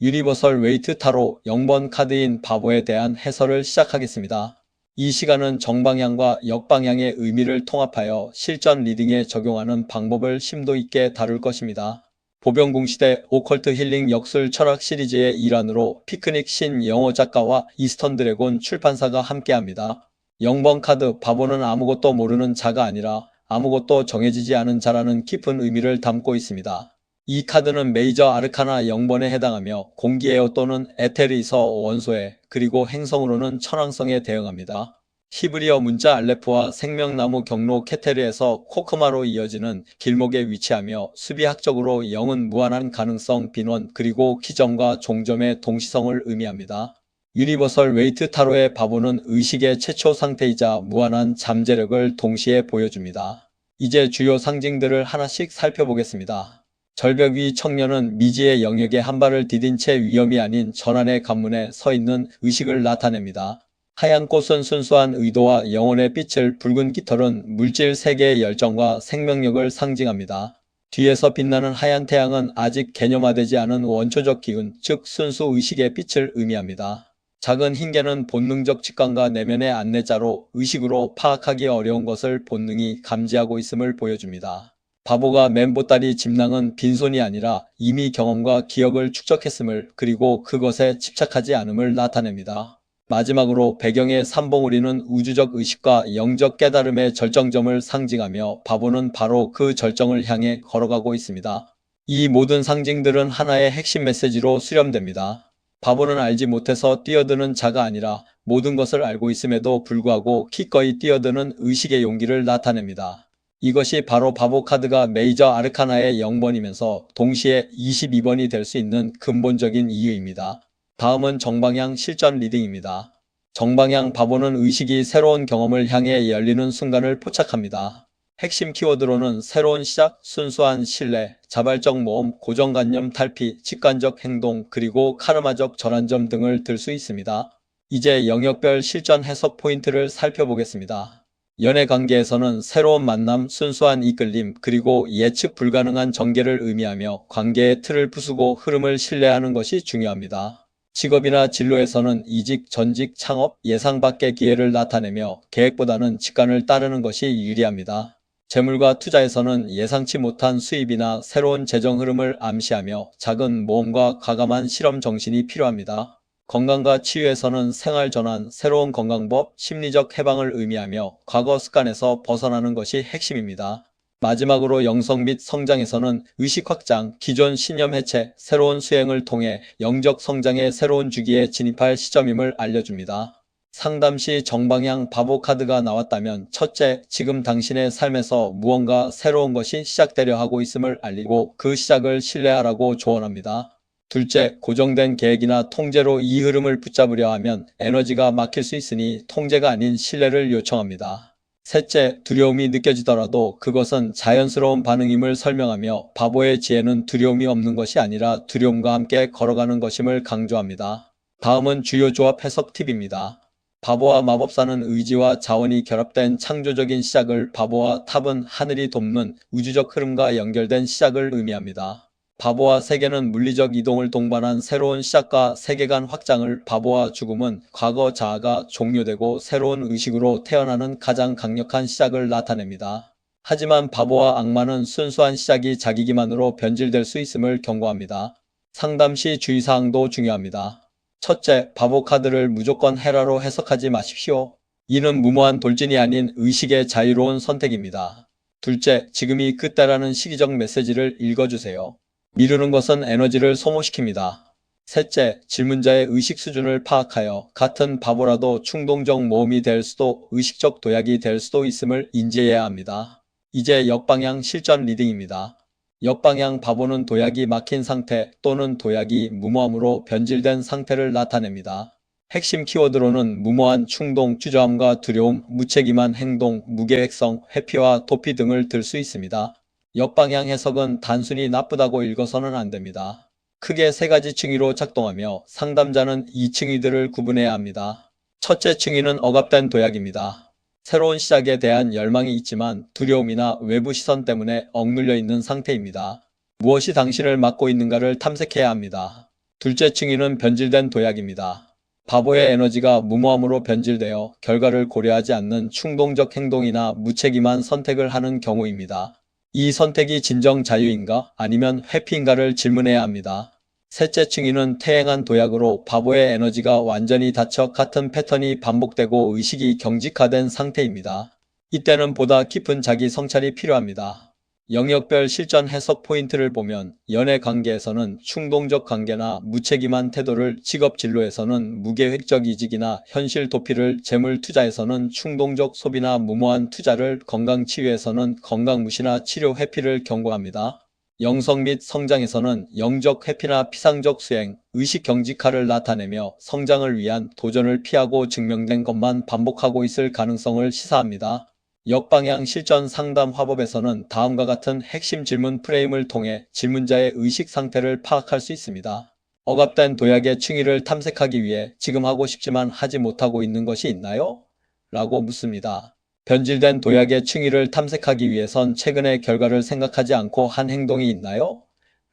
유니버설 웨이트 타로 0번 카드인 바보에 대한 해설을 시작하겠습니다. 이 시간은 정방향과 역방향의 의미를 통합하여 실전 리딩에 적용하는 방법을 심도 있게 다룰 것입니다. 보병궁시대 오컬트 힐링 역술 철학 시리즈의 일환으로 피크닉 신 영어 작가와 이스턴 드래곤 출판사가 함께합니다. 0번 카드 바보는 아무것도 모르는 자가 아니라 아무것도 정해지지 않은 자라는 깊은 의미를 담고 있습니다. 이 카드는 메이저 아르카나 0번에 해당하며 공기에어 또는 에테르에서 원소에 그리고 행성으로는 천왕성에 대응합니다. 히브리어 문자 알레프와 생명나무 경로 케테르에서 코크마로 이어지는 길목에 위치하며 수비학적으로 0은 무한한 가능성 빈원 그리고 기점과 종점의 동시성을 의미합니다. 유니버설 웨이트 타로의 바보는 의식의 최초 상태이자 무한한 잠재력을 동시에 보여줍니다. 이제 주요 상징들을 하나씩 살펴보겠습니다. 절벽 위 청년은 미지의 영역에 한 발을 디딘 채 위험이 아닌 전환의 관문에 서 있는 의식을 나타냅니다. 하얀 꽃은 순수한 의도와 영혼의 빛을, 붉은 깃털은 물질 세계의 열정과 생명력을 상징합니다. 뒤에서 빛나는 하얀 태양은 아직 개념화되지 않은 원초적 기운, 즉 순수 의식의 빛을 의미합니다. 작은 흰개는 본능적 직감과 내면의 안내자로 의식으로 파악하기 어려운 것을 본능이 감지하고 있음을 보여줍니다. 바보가 맨 보따리 집낭은 빈손이 아니라 이미 경험과 기억을 축적했음을 그리고 그것에 집착하지 않음을 나타냅니다. 마지막으로 배경의 삼봉우리는 우주적 의식과 영적 깨달음의 절정점을 상징하며 바보는 바로 그 절정을 향해 걸어가고 있습니다. 이 모든 상징들은 하나의 핵심 메시지로 수렴됩니다. 바보는 알지 못해서 뛰어드는 자가 아니라 모든 것을 알고 있음에도 불구하고 기꺼이 뛰어드는 의식의 용기를 나타냅니다. 이것이 바로 바보 카드가 메이저 아르카나의 0번이면서 동시에 22번이 될 수 있는 근본적인 이유입니다. 다음은 정방향 실전 리딩입니다. 정방향 바보는 의식이 새로운 경험을 향해 열리는 순간을 포착합니다. 핵심 키워드로는 새로운 시작, 순수한 신뢰, 자발적 모험, 고정관념 탈피, 직관적 행동, 그리고 카르마적 전환점 등을 들 수 있습니다. 이제 영역별 실전 해석 포인트를 살펴보겠습니다. 연애 관계에서는 새로운 만남, 순수한 이끌림, 그리고 예측 불가능한 전개를 의미하며 관계의 틀을 부수고 흐름을 신뢰하는 것이 중요합니다. 직업이나 진로에서는 이직, 전직, 창업, 예상 밖의 기회를 나타내며 계획보다는 직관을 따르는 것이 유리합니다. 재물과 투자에서는 예상치 못한 수입이나 새로운 재정 흐름을 암시하며 작은 모험과 과감한 실험 정신이 필요합니다. 건강과 치유에서는 생활 전환, 새로운 건강법, 심리적 해방을 의미하며 과거 습관에서 벗어나는 것이 핵심입니다. 마지막으로 영성 및 성장에서는 의식 확장, 기존 신념 해체, 새로운 수행을 통해 영적 성장의 새로운 주기에 진입할 시점임을 알려줍니다. 상담 시 정방향 바보 카드가 나왔다면 첫째, 지금 당신의 삶에서 무언가 새로운 것이 시작되려 하고 있음을 알리고 그 시작을 신뢰하라고 조언합니다. 둘째, 고정된 계획이나 통제로 이 흐름을 붙잡으려 하면 에너지가 막힐 수 있으니 통제가 아닌 신뢰를 요청합니다. 셋째, 두려움이 느껴지더라도 그것은 자연스러운 반응임을 설명하며 바보의 지혜는 두려움이 없는 것이 아니라 두려움과 함께 걸어가는 것임을 강조합니다. 다음은 주요 조합 해석 팁입니다. 바보와 마법사는 의지와 자원이 결합된 창조적인 시작을, 바보와 탑은 하늘이 돕는 우주적 흐름과 연결된 시작을 의미합니다. 바보와 세계는 물리적 이동을 동반한 새로운 시작과 세계관 확장을, 바보와 죽음은 과거 자아가 종료되고 새로운 의식으로 태어나는 가장 강력한 시작을 나타냅니다. 하지만 바보와 악마는 순수한 시작이 자기기만으로 변질될 수 있음을 경고합니다. 상담 시 주의사항도 중요합니다. 첫째, 바보 카드를 무조건 헤라로 해석하지 마십시오. 이는 무모한 돌진이 아닌 의식의 자유로운 선택입니다. 둘째, 지금이 그때라는 시기적 메시지를 읽어주세요. 미루는 것은 에너지를 소모시킵니다. 셋째, 질문자의 의식 수준을 파악하여 같은 바보라도 충동적 모험이 될 수도 의식적 도약이 될 수도 있음을 인지해야 합니다. 이제 역방향 실전 리딩입니다. 역방향 바보는 도약이 막힌 상태 또는 도약이 무모함으로 변질된 상태를 나타냅니다. 핵심 키워드로는 무모한 충동, 주저함과 두려움, 무책임한 행동, 무계획성, 회피와 도피 등을 들 수 있습니다. 역방향 해석은 단순히 나쁘다고 읽어서는 안 됩니다. 크게 세 가지 층위로 작동하며 상담자는 이 층위들을 구분해야 합니다. 첫째 층위는 억압된 도약입니다. 새로운 시작에 대한 열망이 있지만 두려움이나 외부 시선 때문에 억눌려 있는 상태입니다. 무엇이 당신을 막고 있는가를 탐색해야 합니다. 둘째 층위는 변질된 도약입니다. 바보의 에너지가 무모함으로 변질되어 결과를 고려하지 않는 충동적 행동이나 무책임한 선택을 하는 경우입니다. 이 선택이 진정 자유인가 아니면 회피인가를 질문해야 합니다. 셋째 층위는 태행한 도약으로 바보의 에너지가 완전히 닫혀 같은 패턴이 반복되고 의식이 경직화된 상태입니다. 이때는 보다 깊은 자기 성찰이 필요합니다. 영역별 실전 해석 포인트를 보면 연애 관계에서는 충동적 관계나 무책임한 태도를, 직업 진로에서는 무계획적 이직이나 현실 도피를, 재물 투자에서는 충동적 소비나 무모한 투자를, 건강 치유에서는 건강 무시나 치료 회피를 경고합니다. 영성 및 성장에서는 영적 회피나 피상적 수행, 의식 경직화를 나타내며 성장을 위한 도전을 피하고 증명된 것만 반복하고 있을 가능성을 시사합니다. 역방향 실전 상담 화법에서는 다음과 같은 핵심 질문 프레임을 통해 질문자의 의식 상태를 파악할 수 있습니다. 억압된 도약의 층위를 탐색하기 위해 지금 하고 싶지만 하지 못하고 있는 것이 있나요? 라고 묻습니다. 변질된 도약의 층위를 탐색하기 위해선 최근의 결과를 생각하지 않고 한 행동이 있나요?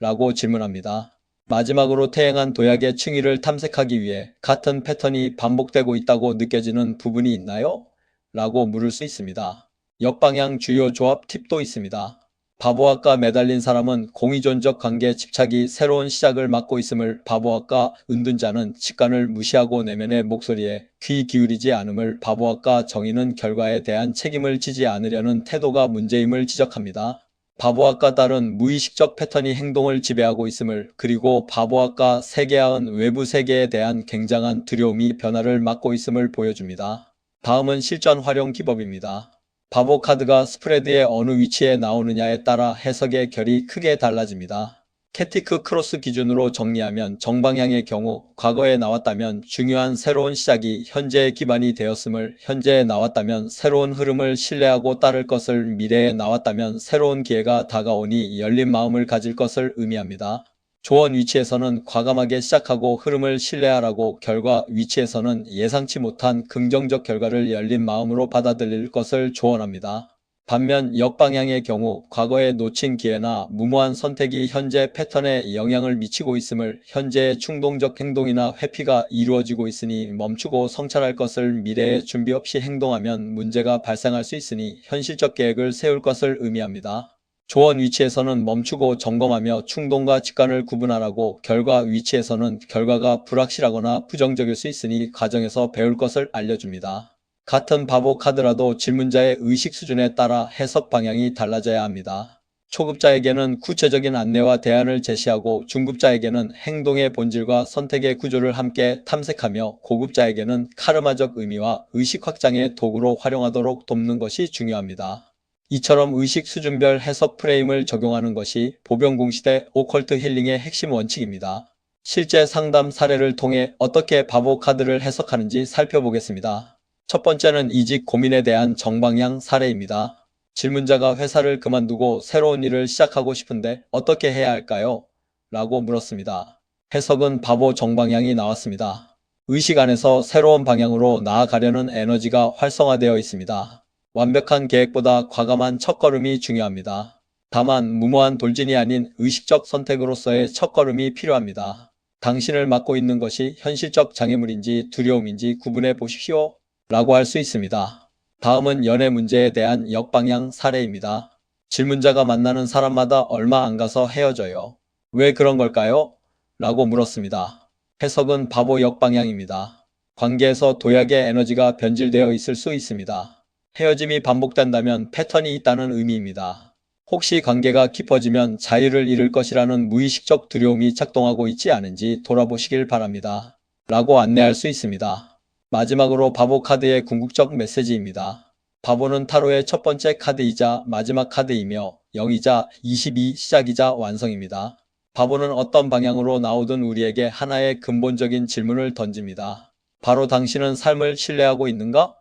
라고 질문합니다. 마지막으로 태행한 도약의 층위를 탐색하기 위해 같은 패턴이 반복되고 있다고 느껴지는 부분이 있나요? 라고 물을 수 있습니다. 역방향 주요 조합 팁도 있습니다. 바보학과 매달린 사람은 공의존적 관계 집착이 새로운 시작을 막고 있음을, 바보학과 은둔자는 직관을 무시하고 내면의 목소리에 귀 기울이지 않음을, 바보학과 정의는 결과에 대한 책임을 지지 않으려는 태도가 문제임을 지적합니다. 바보학과 딸은 무의식적 패턴이 행동을 지배하고 있음을, 그리고 바보학과 세계화은 외부 세계에 대한 굉장한 두려움이 변화를 막고 있음을 보여줍니다. 다음은 실전 활용 기법입니다. 바보 카드가 스프레드의 어느 위치에 나오느냐에 따라 해석의 결이 크게 달라집니다. 캐티크 크로스 기준으로 정리하면 정방향의 경우 과거에 나왔다면 중요한 새로운 시작이 현재의 기반이 되었음을, 현재에 나왔다면 새로운 흐름을 신뢰하고 따를 것을, 미래에 나왔다면 새로운 기회가 다가오니 열린 마음을 가질 것을 의미합니다. 조언 위치에서는 과감하게 시작하고 흐름을 신뢰하라고, 결과 위치에서는 예상치 못한 긍정적 결과를 열린 마음으로 받아들일 것을 조언합니다. 반면 역방향의 경우 과거에 놓친 기회나 무모한 선택이 현재 패턴에 영향을 미치고 있음을, 현재의 충동적 행동이나 회피가 이루어지고 있으니 멈추고 성찰할 것을, 미래에 준비 없이 행동하면 문제가 발생할 수 있으니 현실적 계획을 세울 것을 의미합니다. 조언 위치에서는 멈추고 점검하며 충동과 직관을 구분하라고, 결과 위치에서는 결과가 불확실하거나 부정적일 수 있으니 과정에서 배울 것을 알려줍니다. 같은 바보 카드라도 질문자의 의식 수준에 따라 해석 방향이 달라져야 합니다. 초급자에게는 구체적인 안내와 대안을 제시하고, 중급자에게는 행동의 본질과 선택의 구조를 함께 탐색하며, 고급자에게는 카르마적 의미와 의식 확장의 도구로 활용하도록 돕는 것이 중요합니다. 이처럼 의식 수준별 해석 프레임을 적용하는 것이 보병공시대 오컬트 힐링의 핵심 원칙입니다. 실제 상담 사례를 통해 어떻게 바보 카드를 해석하는지 살펴보겠습니다. 첫 번째는 이직 고민에 대한 정방향 사례입니다. 질문자가 회사를 그만두고 새로운 일을 시작하고 싶은데 어떻게 해야 할까요? 라고 물었습니다. 해석은 바보 정방향이 나왔습니다. 의식 안에서 새로운 방향으로 나아가려는 에너지가 활성화되어 있습니다. 완벽한 계획보다 과감한 첫걸음이 중요합니다. 다만 무모한 돌진이 아닌 의식적 선택으로서의 첫걸음이 필요합니다. 당신을 맡고 있는 것이 현실적 장애물인지 두려움인지 구분해 보십시오. 라고 할 수 있습니다. 다음은 연애 문제에 대한 역방향 사례입니다. 질문자가 만나는 사람마다 얼마 안 가서 헤어져요. 왜 그런 걸까요? 라고 물었습니다. 해석은 바보 역방향입니다. 관계에서 도약의 에너지가 변질되어 있을 수 있습니다. 헤어짐이 반복된다면 패턴이 있다는 의미입니다. 혹시 관계가 깊어지면 자유를 잃을 것이라는 무의식적 두려움이 작동하고 있지 않은지 돌아보시길 바랍니다. 라고 안내할 수 있습니다. 마지막으로 바보 카드의 궁극적 메시지입니다. 바보는 타로의 첫 번째 카드이자 마지막 카드이며 0이자 22 시작이자 완성입니다. 바보는 어떤 방향으로 나오든 우리에게 하나의 근본적인 질문을 던집니다. 바로 당신은 삶을 신뢰하고 있는가?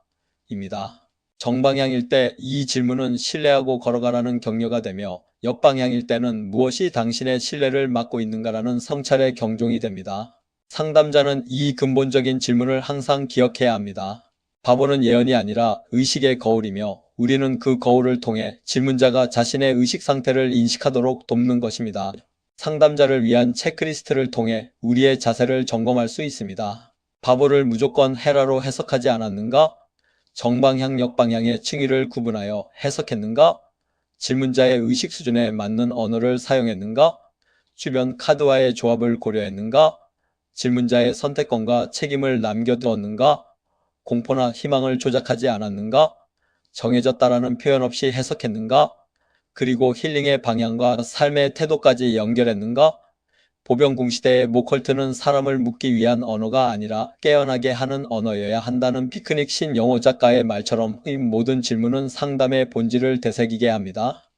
입니다. 정방향일 때 이 질문은 신뢰하고 걸어가라는 격려가 되며, 역방향일 때는 무엇이 당신의 신뢰를 막고 있는가라는 성찰의 경종이 됩니다. 상담자는 이 근본적인 질문을 항상 기억해야 합니다. 바보는 예언이 아니라 의식의 거울이며, 우리는 그 거울을 통해 질문자가 자신의 의식 상태를 인식하도록 돕는 것입니다. 상담자를 위한 체크리스트를 통해 우리의 자세를 점검할 수 있습니다. 바보를 무조건 해라로 해석하지 않았는가? 정방향, 역방향의 층위를 구분하여 해석했는가? 질문자의 의식 수준에 맞는 언어를 사용했는가? 주변 카드와의 조합을 고려했는가? 질문자의 선택권과 책임을 남겨두었는가? 공포나 희망을 조작하지 않았는가? 정해졌다라는 표현 없이 해석했는가? 그리고 힐링의 방향과 삶의 태도까지 연결했는가? 보병궁시대의 모컬트는 사람을 묶기 위한 언어가 아니라 깨어나게 하는 언어여야 한다는 피크닉 신 영어 작가의 말처럼 이 모든 질문은 상담의 본질을 되새기게 합니다.